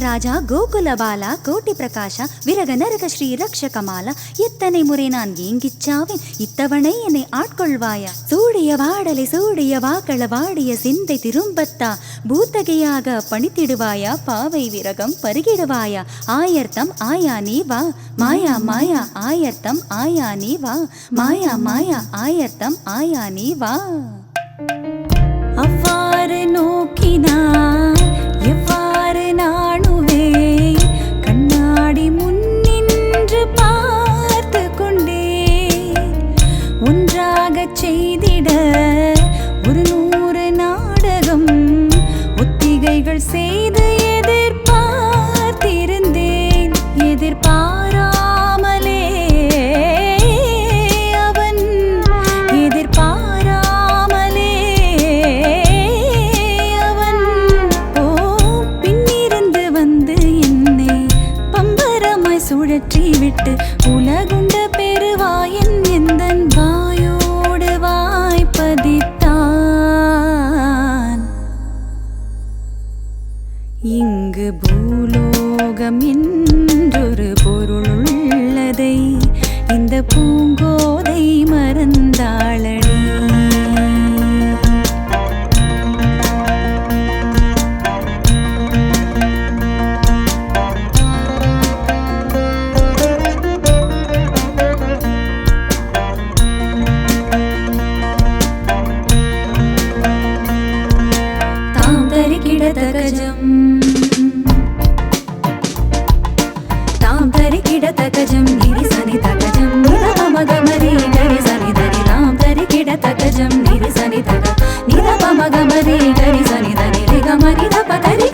ராஜ கோகுல பாலா கோட்டி பிரகாஷ விரக நரக ஸ்ரீ ரக்ஷகமால எத்தனை முறை நான் ஏங்கிச்சாவேன் இத்தவணை என்னை ஆட்கொள்வாயா சூடிய வாடலை சூடிய வாக்கள வாடிய சிந்தை திரும்பத்தா பூத்தகையாக பணித்திடுவாயா பாவை விரகம் பருகிடுவாயா ஆயர்த்தம் ஆயா நீ வா மாயா மாயா ஆயர்த்தம் ஆயா நீ வா மாயா மாயா ஆயர்த்தம் ஆயா நீ வா அவ்வாறு நோக்கினார் எவ்வாறு நாணுவே கண்ணாடி முன்னின்று பார்த்து கொண்டே ஒன்றாக செய்திட 100 நாடகம் ஒத்திகைகள் செய்து எதிர்பார்த்திருந்தேன் எதிர்பாராமலே அவன் எதிர்பாராமலே அவன் பின்னிருந்து வந்து என்னை பம்பரமாய் சுழற்றி விட்டு உலகுண்ட பெருவாயன் எந்தன் வாயோடு வாய்ப்பதித்தான் இங்கு பூலோகம் என்றொரு பொருளுள்ளதை இந்த பூங்கோதை மறந்தாளடி தாம் தரிக்கிடத கஜம் तकजम निरि सनि तकजम निरप मगमरि गरि सनि धनि ताम तरि किड तकजम निरि सनि तक निरप मगमरि गरि सनि धनि रे गमरि धप तरि